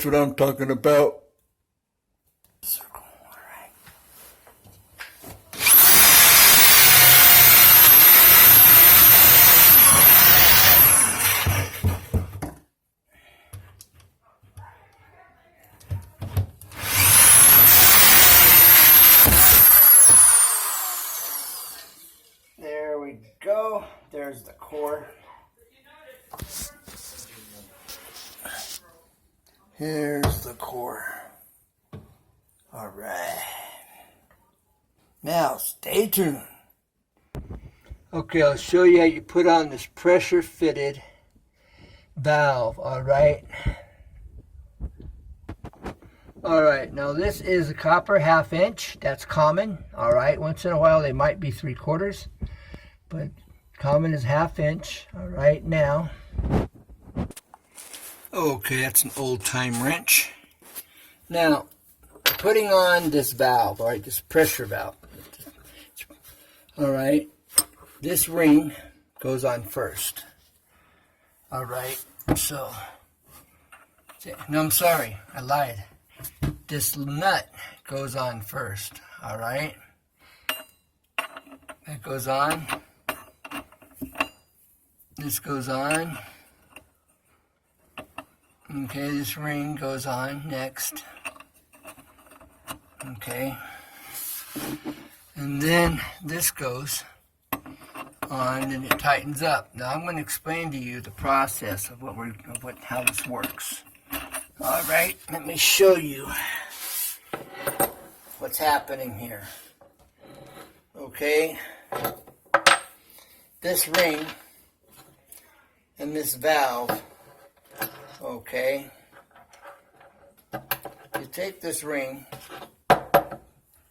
That's what I'm talking about. Circle, all right. There we go. There's the core. Here's the core. All right. Now, stay tuned. Okay, I'll show you how you put on this pressure-fitted valve, all right? All right, now this is a copper 1/2 inch. That's common, all right? Once in a while, they might be 3/4, but common is 1/2 inch, all right? Now, okay, that's an old-time wrench. Now, putting on this valve, all right, this pressure valve, all right, this ring goes on first, all right, so, no, I'm sorry, I lied. This nut goes on first, all right, that goes on, this goes on, okay, this ring goes on next. Okay, and then this goes on and it tightens up. Now I'm going to explain to you the process of how this works. All right, let me show you what's happening here. Okay, this ring and this valve. Okay, you take this ring.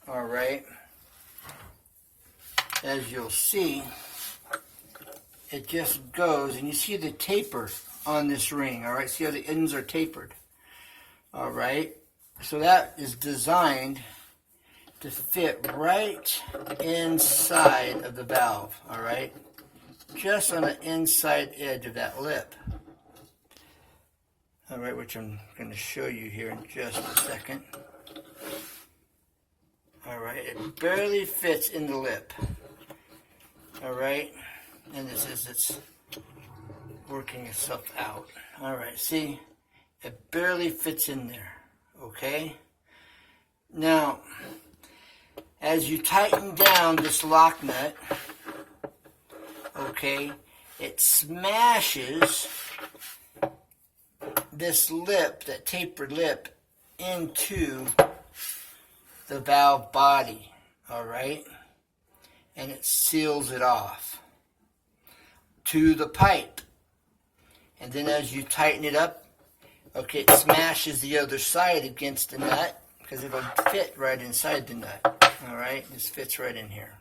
All right, as you'll see, it just goes, and you see the taper on this ring, all right? See how the ends are tapered, all right? So that is designed to fit right inside of the valve, all right? Just on the inside edge of that lip, all right, which I'm going to show you here in just a second. All right, it barely fits in the lip. All right, and this is it's working itself out. All right, see, it barely fits in there. Okay. Now, as you tighten down this lock nut, okay, it smashes this lip, that tapered lip, into the valve body, all right, and it seals it off to the pipe. And then as you tighten it up, okay, it smashes the other side against the nut because it'll fit right inside the nut, all right? This fits right in here,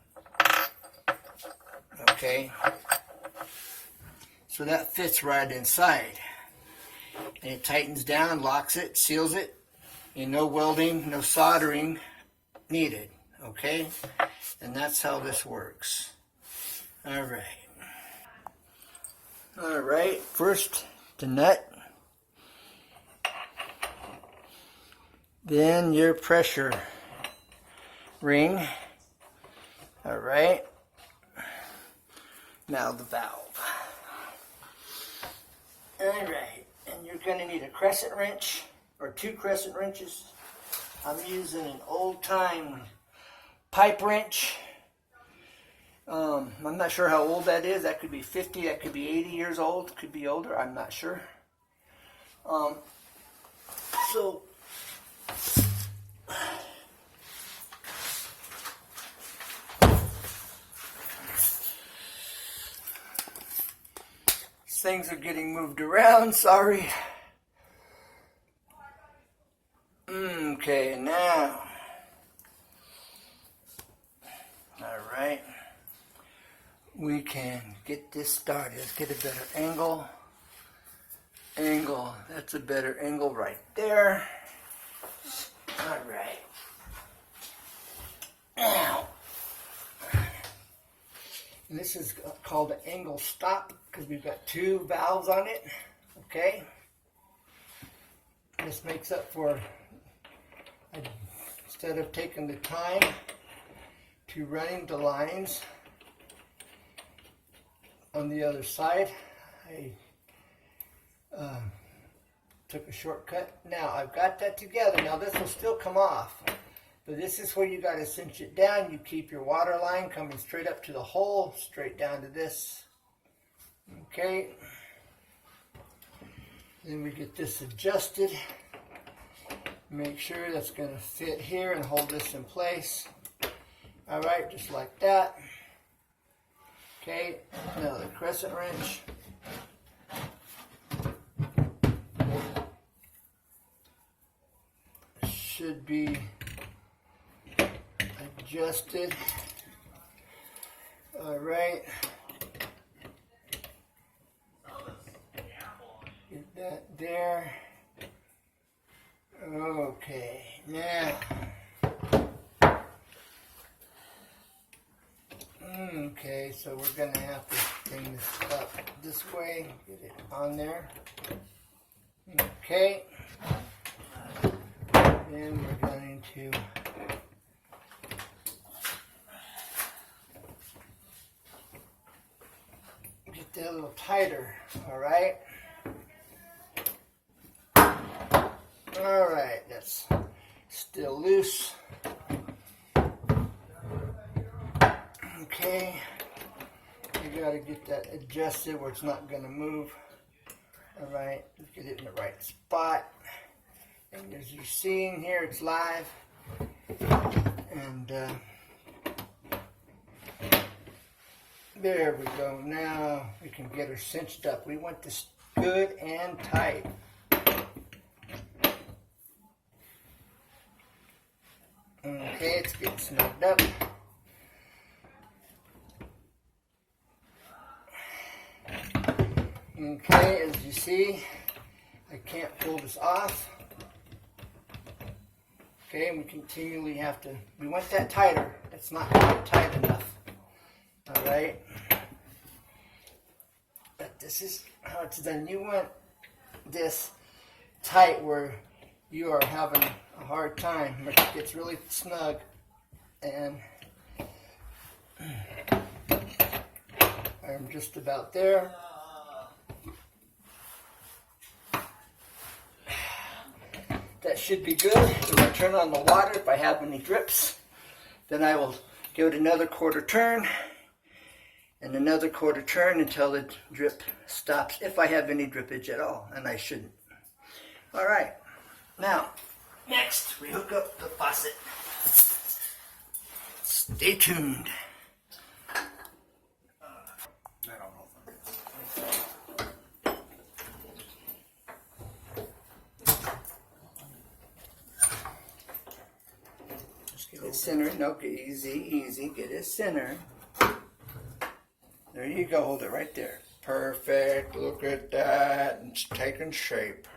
okay? So that fits right inside, and it tightens down, locks it, seals it, and no welding, no soldering needed, okay? And that's how this works. All right. All right, first the nut, then your pressure ring, all right? Now the valve. All right, and you're gonna need a crescent wrench, or 2 crescent wrenches. I'm using an old-time pipe wrench. I'm not sure how old that is. That could be 50, that could be 80 years old, could be older, I'm not sure. So, things are getting moved around, sorry. Okay, now, all right, we can get this started. Let's get a better angle. That's a better angle right there. All right. Now, and this is called an angle stop because we've got 2 valves on it, okay? This makes up for, instead of taking the time to running the lines on the other side, I took a shortcut. Now I've got that together. Now this will still come off, but this is where you got to cinch it down. You keep your water line coming straight up to the hole, straight down to this. Okay. Then we get this adjusted. Make sure that's going to fit here and hold this in place. Alright, just like that. Okay, now the crescent wrench. Should be adjusted. Alright. Get that there. Okay, now. Okay, so we're going to have to bring this up this way, get it on there. Okay. Then we're going to get that a little tighter, alright? Alright, that's still loose. Okay, you got to get that adjusted where it's not going to move. Alright, get it in the right spot. And as you're seeing here, it's live. And there we go. Now we can get her cinched up. We want this good and tight. Okay, it's getting snugged up. Okay, as you see, I can't pull this off. Okay, and we continually have to, we want that tighter. That's not quite tight enough. Alright. But this is how it's done. You want this tight where you are having a hard time. It gets really snug. And I'm just about there. That should be good. I'm going to turn on the water if I have any drips. Then I will give it another quarter turn and another quarter turn until the drip stops, if I have any drippage at all, and I shouldn't. Alright, now, next we hook up the faucet. Stay tuned. Get it centered. No, easy. Get it centered. There you go. Hold it right there. Perfect. Look at that. It's taking shape.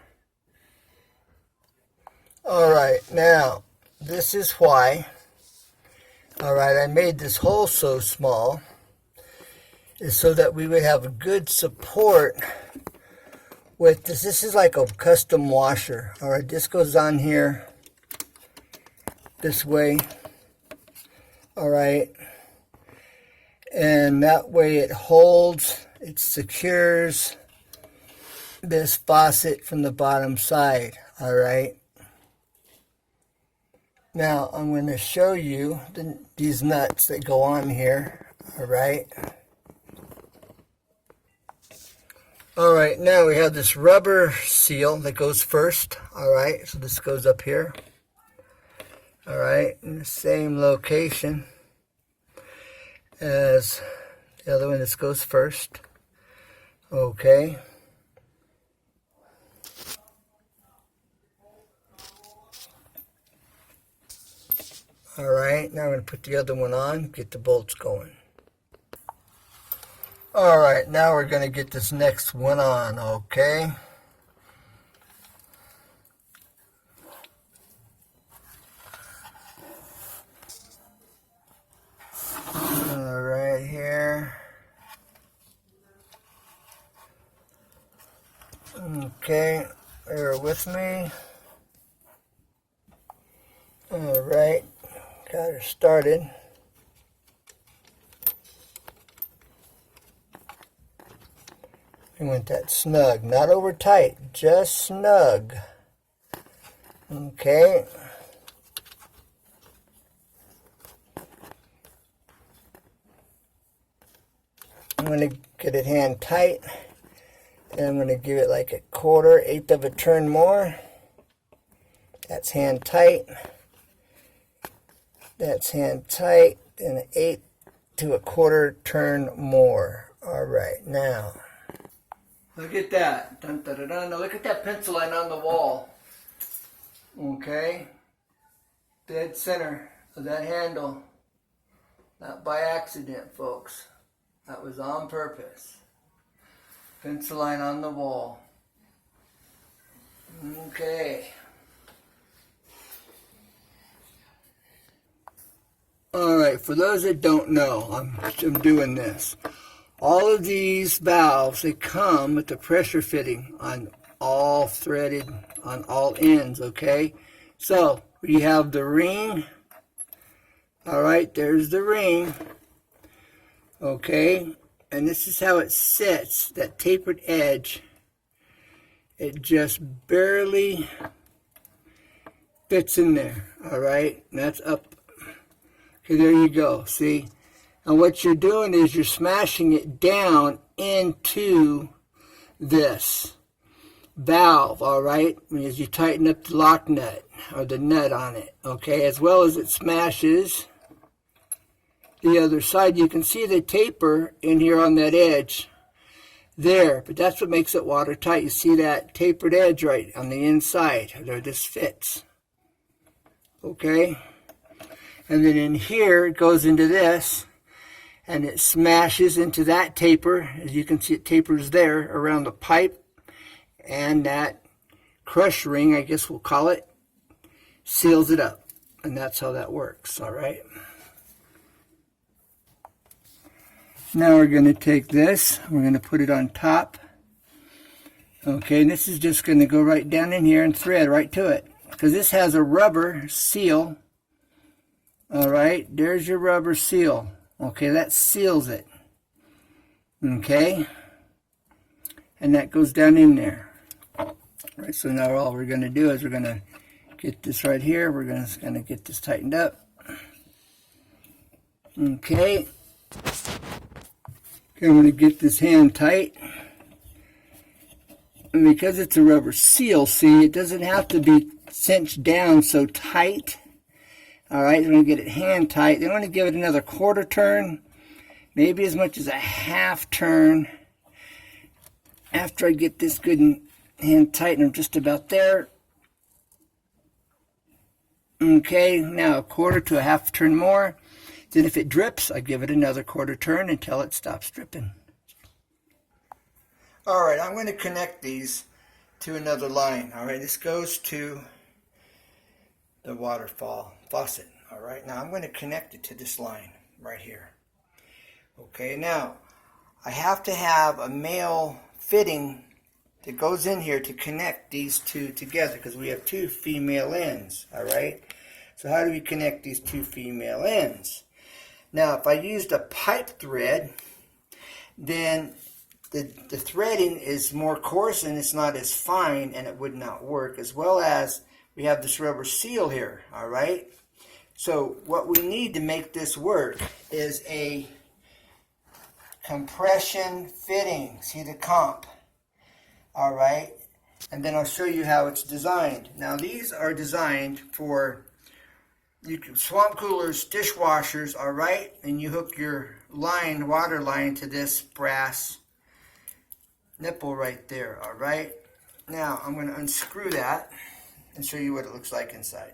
Alright, now, this is why. Alright, I made this hole so small. Is so that we would have a good support with this. This is like a custom washer. Alright, this goes on here this way. Alright, and that way it holds, it secures this faucet from the bottom side. Alright, now I'm going to show you these nuts that go on here. Alright, now we have this rubber seal that goes first. Alright, so this goes up here. Alright, in the same location as the other one. This goes first. Okay. Alright, now I'm going to put the other one on, get the bolts going. Alright, now we're going to get this next one on, okay? Alright, here. Okay, bear with me. Alright, got her started. We want that snug, not over tight, just snug. Okay. I'm going to get it hand tight. Then I'm going to give it like a quarter, eighth of a turn more. That's hand tight. That's hand tight. And an eighth to a quarter turn more. Alright, now. Look at that. Dun, dun, dun, dun. Now look at that pencil line on the wall. Okay. Dead center of that handle. Not by accident, folks. That was on purpose. Pencil line on the wall. Okay. Alright, for those that don't know, I'm doing this. All of these valves, they come with the pressure fitting on all threaded, on all ends, okay? So, we have the ring. Alright, there's the ring. Okay, and this is how it sits, that tapered edge. It just barely fits in there, alright? And that's up. Okay, there you go, see? And what you're doing is you're smashing it down into this valve, alright? As you tighten up the lock nut, or the nut on it, okay? As well as it smashes the other side. You can see the taper in here on that edge there, but that's what makes it watertight. You see that tapered edge right on the inside, where this fits. Okay? And then in here, it goes into this, and it smashes into that taper. As you can see, it tapers there around the pipe, and that crush ring, I guess we'll call it, seals it up. And that's how that works, all right? Now we're going to take this, we're going to put it on top. Okay, and this is just going to go right down in here and thread right to it. Because this has a rubber seal. Alright, there's your rubber seal. Okay, that seals it. Okay, and that goes down in there. Alright, so now all we're going to do is we're going to get this right here. We're going to get this tightened up. Okay. Okay, I'm going to get this hand tight. And because it's a rubber seal, see, it doesn't have to be cinched down so tight. Alright, I'm going to get it hand tight. Then I'm going to give it another quarter turn, maybe as much as a half turn. After I get this good and hand tight, and I'm just about there. Okay, now a quarter to a half turn more. Then if it drips, I give it another quarter turn until it stops dripping. Alright, I'm going to connect these to another line. Alright, this goes to the Waterfall Faucet. Alright, now I'm going to connect it to this line right here. Okay, now I have to have a male fitting that goes in here to connect these two together because we have two female ends. Alright, so how do we connect these two female ends? Now, if I used a pipe thread, then the threading is more coarse and it's not as fine and it would not work, as well as we have this rubber seal here, all right? So what we need to make this work is a compression fitting. See the comp, all right? And then I'll show you how it's designed. Now, these are designed for swamp coolers, dishwashers, all right? And you hook your line, water line, to this brass nipple right there, all right? Now, I'm going to unscrew that and show you what it looks like inside.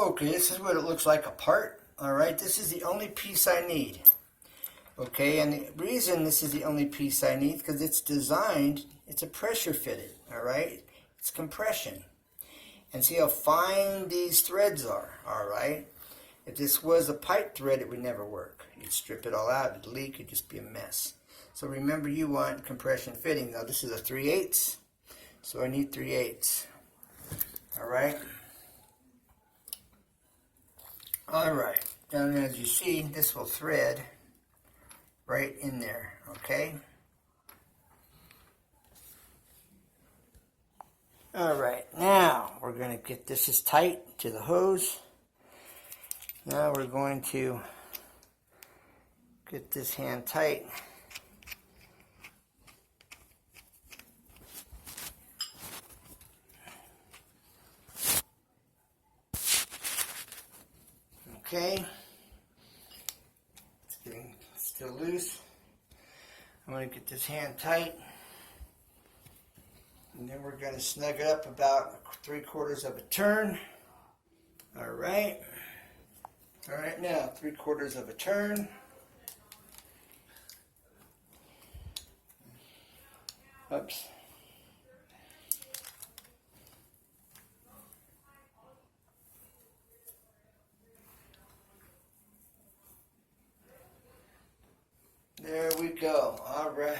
Okay, this is what it looks like apart, all right? This is the only piece I need, okay? And the reason this is the only piece I need, because it's designed, it's a pressure fitted, all right? It's compression. And see how fine these threads are, alright? If this was a pipe thread, it would never work. You'd strip it all out, it'd leak, it'd just be a mess. So remember, you want compression fitting. Now this is a 3/8, so I need 3/8. Alright? Alright, and as you see, this will thread right in there, okay? Alright, now we're going to get this as tight to the hose. Now we're going to get this hand tight. Okay, it's getting still loose. I'm going to get this hand tight, and then we're going to snug it up about 3/4 of a turn. All right, now 3/4 of a turn. Oops. There we go. All right.